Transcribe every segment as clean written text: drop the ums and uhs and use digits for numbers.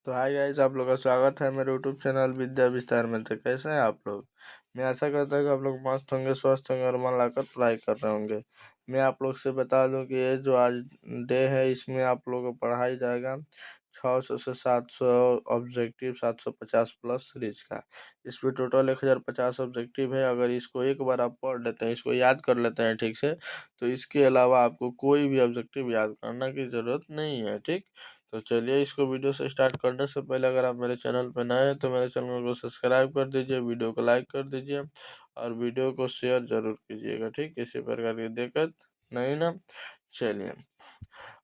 तो hi guys, आप लोगों का स्वागत है मेरे यूट्यूब चैनल विद्या विस्तार में। तो कैसे हैं आप लोग? मैं आशा करता हूँ कि आप लोग मस्त होंगे, स्वस्थ होंगे और मन लगाकर पढ़ाई कर रहे होंगे। मैं आप लोग से बता दूं कि ये जो आज डे है, इसमें आप लोगों को पढ़ाई जाएगा 600 से 700 ऑब्जेक्टिव, 750 प्लस सीरीज का। इसमें टोटल 1050 ऑब्जेक्टिव है। अगर इसको एक बार आप पढ़ लेते हैं, इसको याद कर लेते हैं ठीक से, तो इसके अलावा आपको कोई भी ऑब्जेक्टिव याद करने की ज़रूरत नहीं है। ठीक, तो चलिए इसको वीडियो से स्टार्ट करने से पहले अगर आप मेरे चैनल पर नए हैं तो मेरे चैनल को सब्सक्राइब कर दीजिए, वीडियो को लाइक कर दीजिए और वीडियो को शेयर जरूर कीजिएगा। ठीक, किसी प्रकार की दिक्कत नहीं ना। चलिए,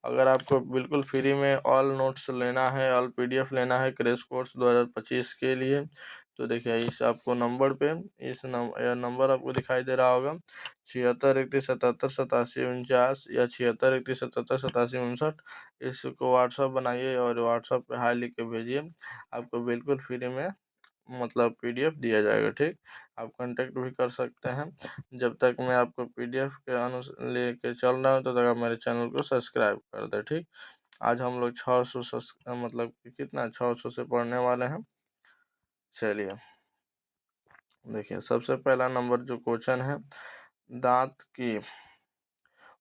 अगर आपको बिल्कुल फ्री में ऑल नोट्स लेना है, ऑल पीडीएफ लेना है क्रैश कोर्स 2025 के लिए, तो देखिए इस आपको नंबर पे नंबर आपको दिखाई दे रहा होगा 7631778749 या 7631778759। इसको व्हाट्सअप बनाइए और व्हाट्सअप पे हाई लिख के भेजिए। आपको बिल्कुल फ्री में मतलब पीडीएफ दिया जाएगा। ठीक, आप कांटेक्ट भी कर सकते हैं। जब तक मैं आपको पीडीएफ के लेके चल रहा हूँ तब तक आप मेरे चैनल को सब्सक्राइब कर दें। ठीक, आज हम लोग 600 मतलब कि कितना 600 से पढ़ने वाले हैं। चलिए देखिए, सबसे पहला नंबर जो क्वेश्चन है, दांत की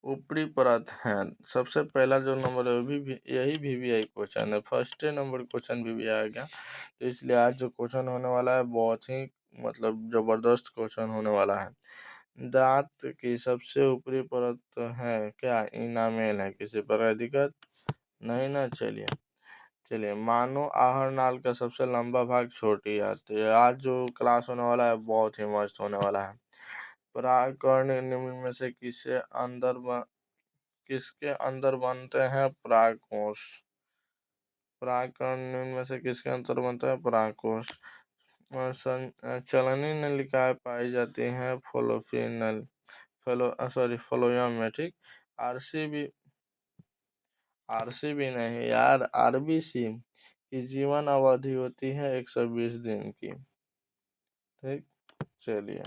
ऊपरी परत है। सबसे पहला जो नंबर है वो भी यही वीवीआई क्वेश्चन है, फर्स्ट नंबर क्वेश्चन वीवीआई आ गया। तो इसलिए आज जो क्वेश्चन होने वाला है बहुत ही मतलब जबरदस्त क्वेश्चन होने वाला है। दांत की सबसे ऊपरी परत है क्या इनामेल है? किसी प्रकार दिक्कत नहीं ना। चलिए चलिए, मानो आहार नाल का सबसे लंबा भाग छोटी है। तो आज जो क्लास होने वाला है बहुत ही मस्त होने वाला है। परागकण निम्न में से किसके अंदर बनते हैं? परागकोश। परागकण निम्न में से किसके अंदर बनते हैं? परागकोश। चलनी नलिकाएं पाई जाती हैं फ्लोएम में। ठीक, आरसीबी नहीं यार, आरबीसी की जीवन अवधि होती है 120 दिन की। ठीक, चलिए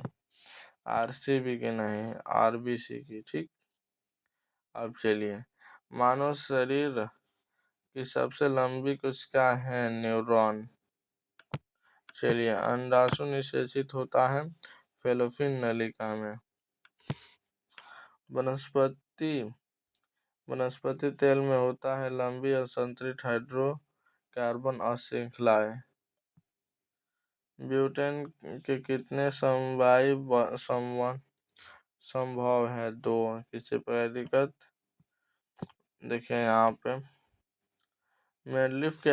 आरसीबी की नहीं, आरबीसी की। ठीक, अब चलिए, मानव शरीर की सबसे लंबी कोशिका है न्यूरॉन। चलिए, अंडाशु निषेचित होता है फेलोपियन नलिका में। वनस्पति तेल में होता है लंबी असंतुलित हाइड्रोकार्बन श्रृंखलाएं। ब्यूटेन के कितने समवायी संभव है? 2। किसी पर दिक्कत? देखिए यहाँ पे मेडलिफ के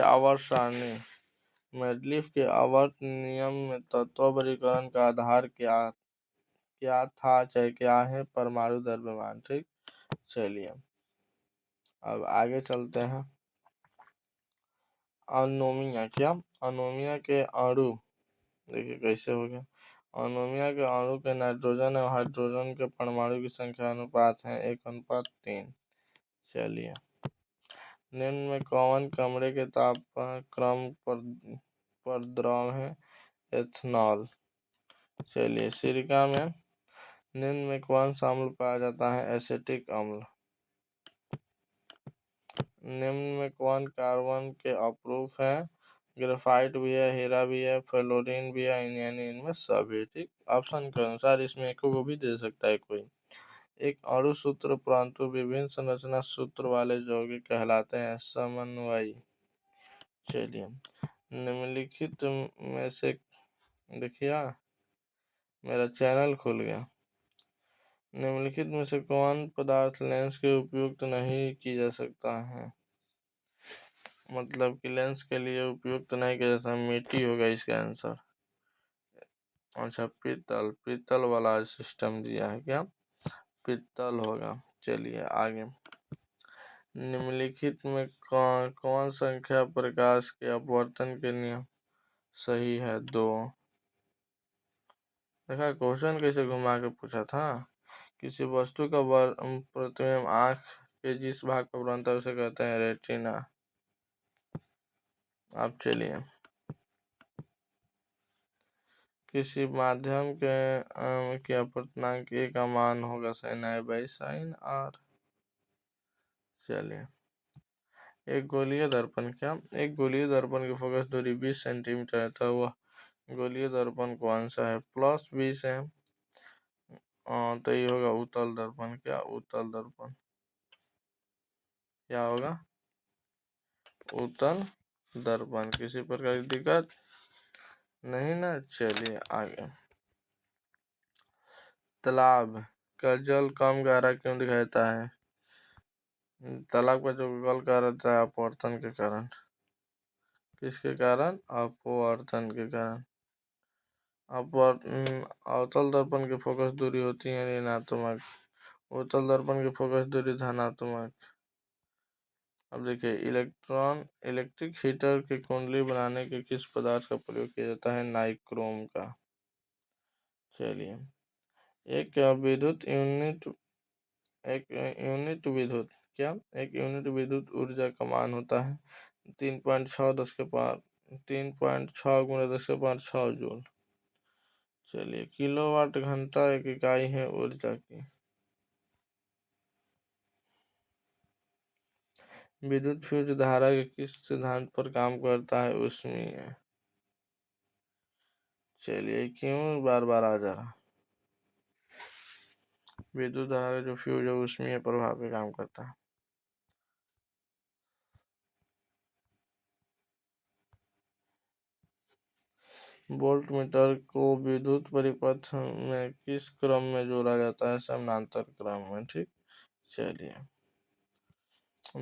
आवर्त नियम में तत्व वर्गीकरण का आधार क्या क्या था, चाहे क्या है? परमाणु द्रव्यमान। ठीक, चलिए अब आगे चलते हैं। अनोमिया के अणु देखिए कैसे हो गया। अनोमिया के अणु के नाइट्रोजन और हाइड्रोजन के परमाणु की संख्या अनुपात है 1:3। चलिए, निम्न में कौन कमरे के तापक्रम पर द्रव है? एथनॉल। चलिए, सिरका में निम्न में कौन सा अम्ल पाया जाता है? एसिटिक अम्ल। निम्न में कौन कार्बन के अपरूप है? ग्रेफाइट भी है, हीरा भी है, फ्लोरीन भी है, यानी इनमें सभी। ठीक, ऑप्शन के अनुसार इसमें एक को भी दे सकता है कोई। एक अणु सूत्र परंतु विभिन्न संरचना सूत्र वाले यौगिक कहलाते हैं समन्वयी। चलिए, निम्नलिखित में से देखिए मेरा चैनल खुल गया। निम्नलिखित में से कौन पदार्थ लेंस के उपयुक्त नहीं की जा सकता है? मतलब कि लेंस के लिए उपयुक्त नहीं किया जाता, मिट्टी होगा इसका आंसर। अच्छा, पीतल वाला सिस्टम दिया है क्या? पीतल होगा। चलिए आगे, निम्नलिखित में कौन संख्या प्रकाश के अपवर्तन के नियम सही है? 2। देखा क्वेश्चन कैसे घुमा के पूछा था। किसी वस्तु का प्रतिबिंब आँख के जिस भाग पर बनता है उसे कहते हैं रेटिना। अब चलिए, किसी माध्यम के अपवर्तनांक ए का मान होगा sin i/sin r। चलिए, एक गोलीय दर्पण एक गोलीय दर्पण की फोकस दूरी 20 सेंटीमीटर है, तो वह गोलीय दर्पण कौन सा है? +20 है। तो ये होगा उत्तल दर्पण। उत्तल दर्पण क्या होगा? उत्तल दर्पण। किसी प्रकार की दिक्कत नहीं ना? चलिए आगे। तालाब का जल कम गहरा क्यों दिखाई देता है? तालाब का जो जल गहरा रहता है अपवर्तन के कारण। किसके कारण? अपवर्तन के कारण। अवतल दर्पण की फोकस दूरी होती है ऋणात्मक, उत्तल दर्पण की फोकस दूरी धनात्मक। अब देखिए, इलेक्ट्रिक हीटर की कुंडली बनाने के किस पदार्थ का प्रयोग किया जाता है? नाइक्रोम का। चलिए, एक विद्युत यूनिट एक यूनिट विद्युत ऊर्जा का मान होता है 3.6 गुणा 10⁻6 जूल। चलिए, किलोवाट घंटा एक इकाई है ऊर्जा की। विद्युत फ्यूज धारा के किस सिद्धांत पर काम करता है? ऊष्मीय। चलिए, क्यों बार बार आ जा रहा? विद्युत धारा का जो फ्यूज है ऊष्मीय प्रभाव पे काम करता है। वोल्ट मीटर को विद्युत परिपथ में किस क्रम में जोड़ा जाता है? समानांतर क्रम में। ठीक। चलिए,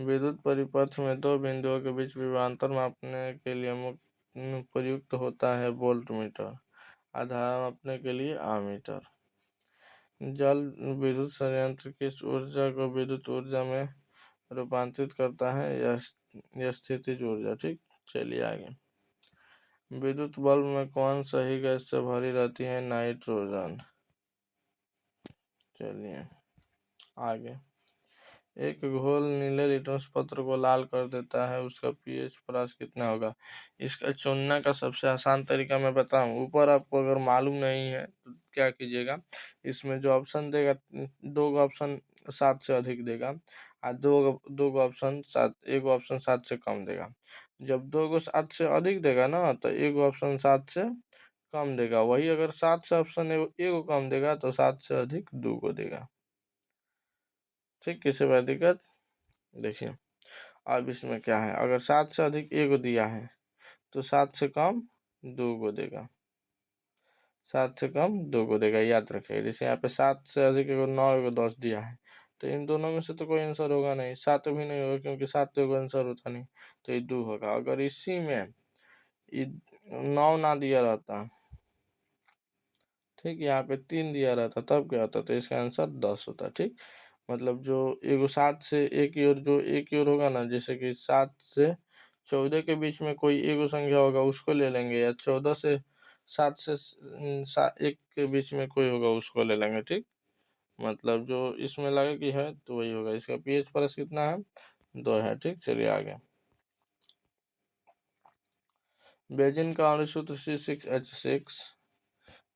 विद्युत परिपथ में दो बिंदुओं के बीच विभवांतर मापने के लिए प्रयुक्त होता है वोल्ट मीटर, आधार मापने के लिए आमीटर। जल विद्युत संयंत्र किस ऊर्जा को विद्युत ऊर्जा में रूपांतरित करता है? यह स्थितिज ऊर्जा। ठीक। चलिए आगे। विद्युत बल्ब में कौन सही गैस से भरी रहती है? नाइट्रोजन। चलिए आगे। एक घोल नीले लिटमस पत्र को लाल कर देता है, उसका पीएच प्लस कितना होगा? इसका चुनने का सबसे आसान तरीका मैं बताऊं। ऊपर आपको अगर मालूम नहीं है तो क्या कीजिएगा, इसमें जो ऑप्शन देगा, दो ऑप्शन 7 से अधिक देगा और दो ऑप्शन 7, एक ऑप्शन 7 से कम देगा। जब 2 7 से अधिक देगा ना, तो एक ऑप्शन 7 से कम देगा। वही अगर 7 से ऑप्शन एक कम देगा तो 7 से अधिक 2 को देगा। ठीक। किसी बात दिक्कत? देखिए, अब इसमें क्या है, अगर 7 से अधिक 1 दिया है तो 7 से कम 2 को देगा। 7 से कम 2 को देगा, याद रखिएगा। जैसे यहाँ पे 7 से अधिक 9 10 दिया है, तो इन दोनों में से तो कोई आंसर होगा नहीं। 7 भी नहीं होगा, क्योंकि 7 तो कोई आंसर होता नहीं, तो ये 2 होगा। अगर इसी में 9 ना दिया रहता, ठीक, यहाँ पे 3 दिया रहता, तब क्या होता? तो इसका आंसर 10 होता। ठीक। मतलब जो 7 से एक की ओर, जो एक की ओर होगा ना, जैसे कि 7 से 14 के बीच में कोई एक संख्या होगा उसको ले लेंगे, या 14 से 7 से 1 के बीच में कोई होगा उसको ले लेंगे। ठीक। मतलब जो इसमें लगे कि है तो वही होगा। इसका पीएच प्लस कितना है? 2 है। ठीक। चलिए आगे। बेजिन का अणुसूत्र C6H6,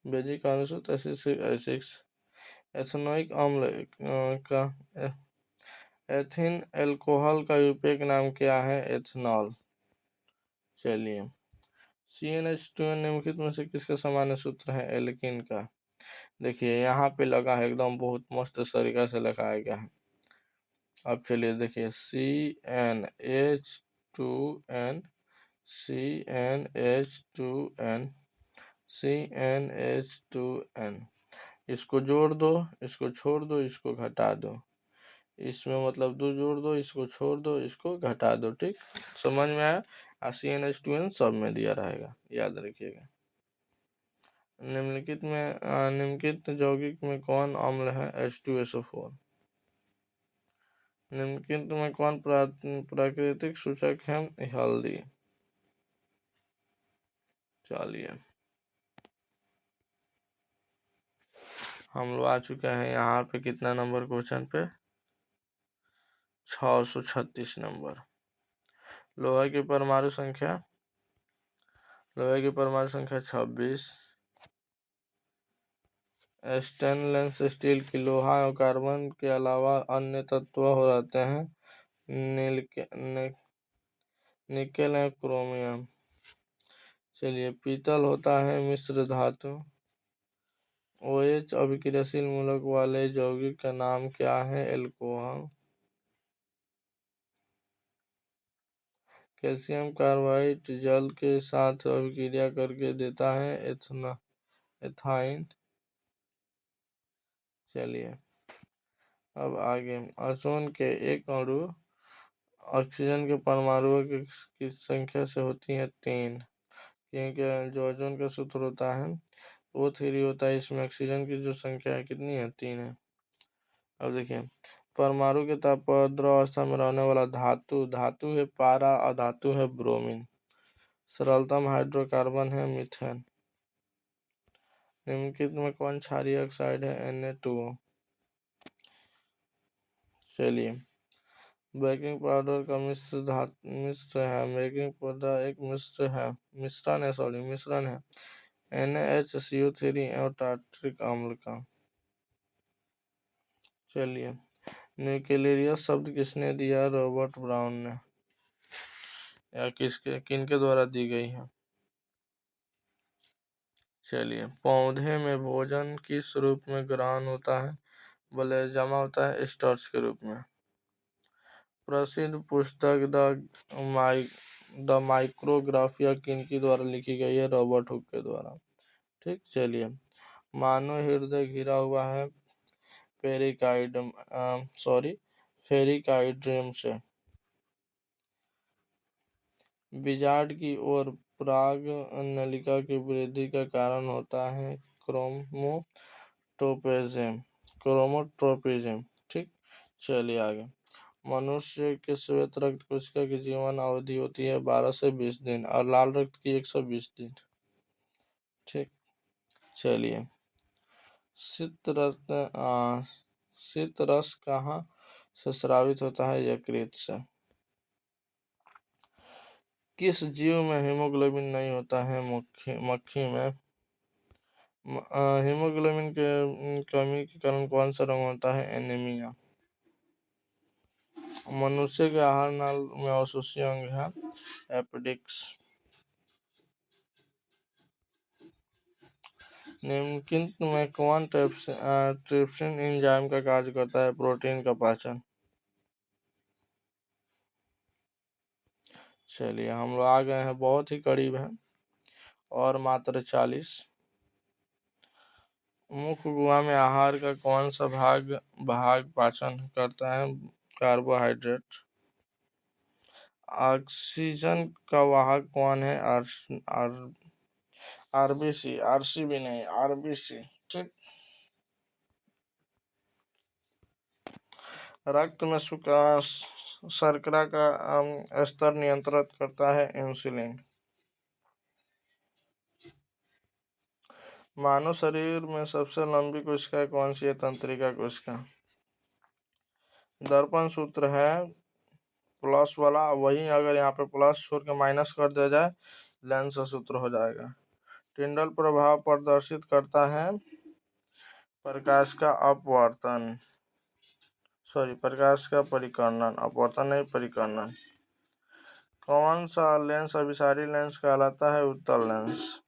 बेजिन का अणुसूत्र C6H6 एथेनोइक अम्ल का एथिन एल्कोहल का यूपेक नाम क्या है? एथनॉल। चलिए, CnH2n निम्नलिखित में से किसका सामान्य सूत्र है? एल्किन का। देखिए, यहाँ पे लगा है एकदम बहुत मस्त तरीका से लिखाया गया है। अब चलिए देखिए, CnH2n CnH2n CnH2n, इसको जोड़ दो, इसको छोड़ दो, इसको घटा दो। इसमें मतलब 2 जोड़ दो, इसको छोड़ दो, इसको घटा दो। ठीक। समझ में आया? CnH2n सब में दिया रहेगा, याद रखिएगा। निम्नलिखित यौगिक में कौन अम्ल है? H2SO4। निम्नलिखित में कौन प्राकृतिक सूचक है? हल्दी। चलिए, हम लोग आ चुके हैं यहाँ पे कितना नंबर क्वेश्चन पे? 636 नंबर। लोहा की परमाणु संख्या 26। स्टेनलेस स्टील की लोहा और कार्बन के अलावा अन्य तत्व हो रहते हैं। नील के निकेल है क्रोमियम। चलिए, पीतल होता है मिश्र धातु। OH अभिक्रियाशील मूलक वाले यौगिक का नाम क्या है? एल्कोहल। कैल्शियम कार्बाइड जल के साथ अभिक्रिया करके देता है एथाइन। चलिए, अब आगे। ओजोन के एक अणु ऑक्सीजन के परमाणुओं की संख्या से होती है 3, क्योंकि जो ओजोन का सूत्र होता है वो 3 होता है। इसमें ऑक्सीजन की जो संख्या है कितनी है? 3 है। अब देखिए, परमाणु के ताप पर द्रव अवस्था में रहने वाला धातु है पारा, अधातु है ब्रोमीन। सरलतम हाइड्रोकार्बन है मीथेन। निम्नलिखित में कौन क्षारीय ऑक्साइड है? Na2O। चलिए, बेकिंग पाउडर का मिश्र है। बेकिंग पाउडर एक मिश्रण है NaHCO3 और टार्टरिक अम्ल का। चलिए, न्यूक्लियस शब्द किसने दिया? रॉबर्ट ब्राउन ने। या किनके द्वारा दी गई है? चलिए, पौधे में भोजन किस रूप में ग्रहण होता है? बोले जमा होता है स्टार्च के रूप में। प्रसिद्ध पुस्तक द माइक्रोग्राफिया किनके द्वारा लिखी गई है? रॉबर्ट हुक के द्वारा। ठीक। चलिए, मानव हृदय घिरा हुआ है फेरिकाइड्रियम से। बीजार्ड की ओर पराग नलिका की वृद्धि का कारण होता है क्रोमोटोपिज्म। ठीक। चलिए आगे। मनुष्य के श्वेत रक्त कोशिका की जीवन अवधि होती है 12 से 20 दिन और लाल रक्त की 120 दिन। ठीक। चलिए, शीत रस कहाँ से स्रावित होता है? यकृत से। किस जीव में हीमोग्लोबिन नहीं होता है? मक्खी में। हीमोग्लोबिन के कमी के कारण कौन सा रोग होता है? एनीमिया। मनुष्य के आहार नाल में अवशोषी अंग है अपेंडिक्स। निम्नलिखित में कौन ट्रिप्सिन एंजाइम का कार्य करता है? प्रोटीन का पाचन। चलिए, हम लोग आ गए हैं, बहुत ही करीब है, और मात्र 40। मुख्य गुहा में आहार का कौन सा भाग पाचन करता है? कार्बोहाइड्रेट। ऑक्सीजन का वाहक कौन है? आरसीबी नहीं, आरबीसी। ठीक। रक्त में शर्करा का स्तर नियंत्रित करता है इंसुलिन। मानव शरीर में सबसे लंबी कोशिका कौन सी है? तंत्रिका कोशिका। दर्पण सूत्र है प्लस वाला, वही अगर यहाँ पे प्लस छोड़ के माइनस कर दिया जाए लेंस का सूत्र हो जाएगा। टिंडल प्रभाव प्रदर्शित करता है प्रकाश का अपवर्तन, प्रकाश का परिकर्णन, अपवर्तन नहीं, परिकर्णन। कौन सा लेंस अभिसारी लेंस कहलाता है? उत्तल लेंस।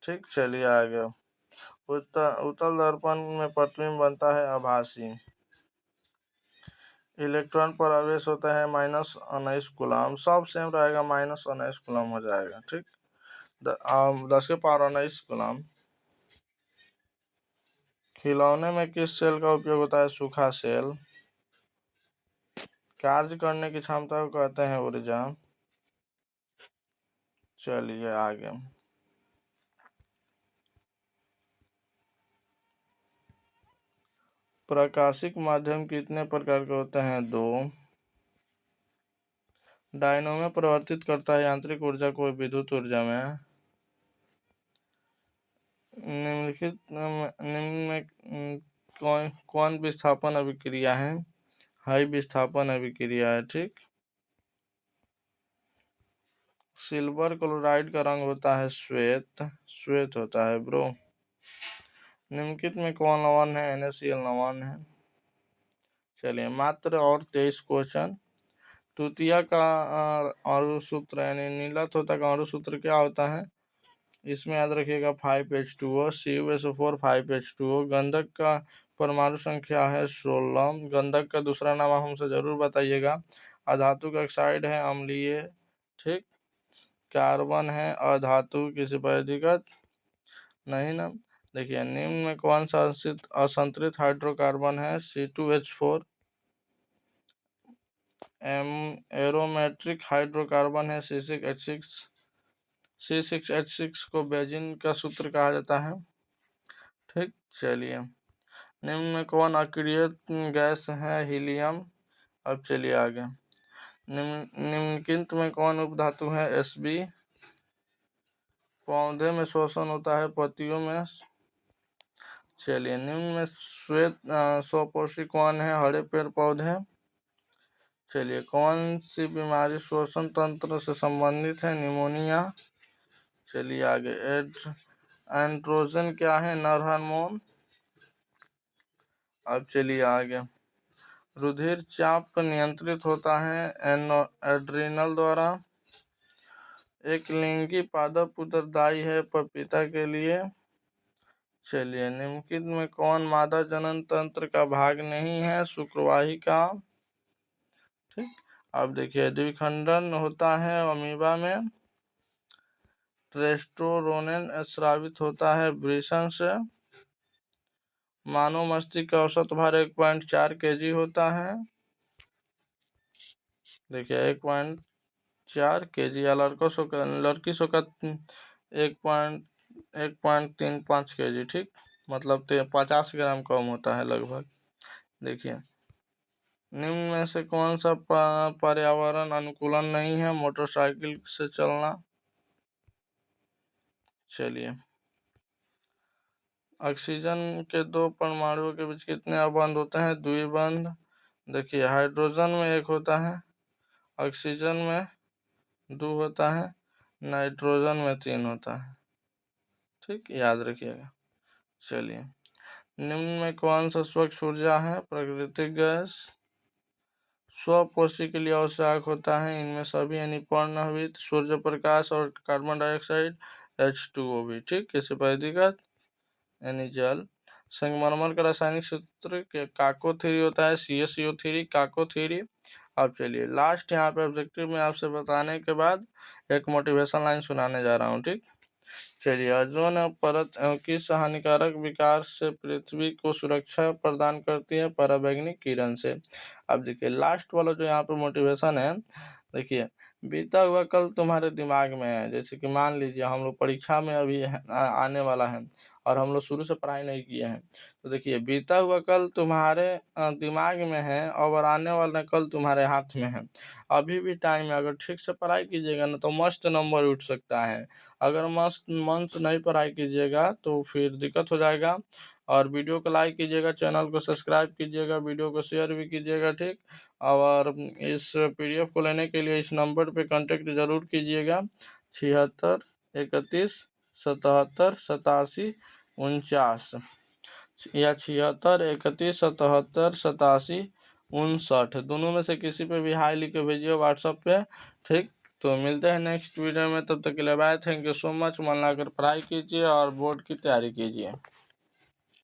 ठीक। चलिए आगे। उत्तल दर्पण में प्रतिबिंब बनता है आभासी। इलेक्ट्रॉन पर आवेश होता है -19 कूलम। सब सेम रहेगा, -19 कूलम हो जाएगा। ठीक। 10 के पावर 19 कूलम। खिलौने में किस सेल का उपयोग होता है? सूखा सेल। कार्य करने की क्षमता को कहते हैं ऊर्जा। चलिए आगे। प्रकाशिक माध्यम कितने प्रकार के होते हैं? 2। डायनोमो परिवर्तित करता है यांत्रिक ऊर्जा को विद्युत ऊर्जा में। निम्न में कौन विस्थापन अभिक्रिया है? हाई विस्थापन अभिक्रिया है। ठीक। सिल्वर क्लोराइड का रंग होता है श्वेत होता है ब्रो। निम्नलिखित में कौन लवण है? NaCl लवण है। चलिए, मात्र और 23 क्वेश्चन। तृतीया का अणु सूत्र यानी नीला तोता का अणु सूत्र क्या होता है, इसमें याद रखिएगा 5H2O, CuSO4 5H2O। गंधक का परमाणु संख्या है 16। गंधक का दूसरा नाम हमसे जरूर बताइएगा। अधातुक ऑक्साइड है अम्लीय, ठीक। कार्बन है अधातु, किसी पर दिक्कत नहीं ना। देखिए निम्न में कौन सा असंतृप्त हाइड्रोकार्बन है, C2H4। एरोमेट्रिक हाइड्रोकार्बन है C6H6। C6H6 को बेंजीन का सूत्र कहा जाता है, ठीक। चलिए निम्न में कौन अक्रिय गैस है, हीलियम। अब चलिए आगे। निम्नलिखित में कौन उपधातु है, Sb। पौधे में शोषण होता है पत्तियों में। चलिए निम्न में श्वेत स्वपोषी कौन है, हरे पेड़ पौधे। चलिए कौन सी बीमारी श्वसन तंत्र से संबंधित है, निमोनिया। चलिए आगे। एंड्रोजन क्या है, नर हार्मोन। अब चलिए आगे। रुधिर चाप नियंत्रित होता है एड्रिनल द्वारा। एक लिंगी पादप उत्तरदायी है पपीता के लिए। चलिए निम्नलिखित में कौन मादा जनन तंत्र का भाग नहीं है, शुक्रवाहिका, ठीक। अब देखिए द्विखंडन होता है अमीबा में। टेस्टोस्टेरोन स्रावित होता है वृषण से। मानव मस्तिष्क का औसत भार 1.4 kg होता है। देखिए 1.4 kg, या लड़की सो का 1.35 kg, ठीक। मतलब 50 ग्राम कम होता है लगभग। देखिए निम्न में से कौन सा पर्यावरण अनुकूलन नहीं है, मोटरसाइकिल से चलना। चलिए ऑक्सीजन के दो परमाणुओं के बीच कितने अबंध होते हैं, द्विबंध। देखिए हाइड्रोजन में एक होता है, ऑक्सीजन में 2 होता है, नाइट्रोजन में 3 होता है, ठीक, याद रखिएगा। चलिए निम्न में कौन सा स्वच्छ ऊर्जा है, प्राकृतिक गैस। स्वपोषी के लिए आवश्यक होता है इनमें सभी यानी पर्णहवित, सूर्य प्रकाश और कार्बन डाइऑक्साइड, H2O भी, ठीक। किसी पर दिक्कत यानी जल। संगमरमर का रासायनिक सूत्र के काको थ्री होता है, CaCO3 काको थ्री। अब चलिए लास्ट यहाँ पे ऑब्जेक्टिव में आपसे बताने के बाद एक मोटिवेशन लाइन सुनाने जा रहा हूँ, ठीक। चलिए ओजोन परत किस हानिकारक विकार से पृथ्वी को सुरक्षा प्रदान करती है, पराबैंगनी किरण से। अब देखिए लास्ट वाला जो यहाँ पे मोटिवेशन है, देखिए बीता हुआ कल तुम्हारे दिमाग में है। जैसे कि मान लीजिए हम लोग परीक्षा में अभी आने वाला है और हम लोग शुरू से पढ़ाई नहीं किए हैं, तो देखिए बीता हुआ कल तुम्हारे दिमाग में है और आने वाला कल तुम्हारे हाथ में है। अभी भी टाइम है, अगर ठीक से पढ़ाई कीजिएगा ना तो मस्त नंबर उठ सकता है। अगर मस्त मन से नहीं पढ़ाई कीजिएगा तो फिर दिक्कत हो जाएगा। और वीडियो को लाइक कीजिएगा, चैनल को सब्सक्राइब कीजिएगा, वीडियो को शेयर भी कीजिएगा, ठीक। और इस PDF को लेने के लिए इस नंबर पे कांटेक्ट ज़रूर कीजिएगा, 76 31 77 87 49, या 76 31 77 87 59, दोनों में से किसी पे भी हाई लिख के भेजिए व्हाट्सएप पे, ठीक। तो मिलते हैं नेक्स्ट वीडियो में, तब तक के लिए bye. Thank you so much. मन लगाकर पढ़ाई कीजिए और बोर्ड की तैयारी कीजिए।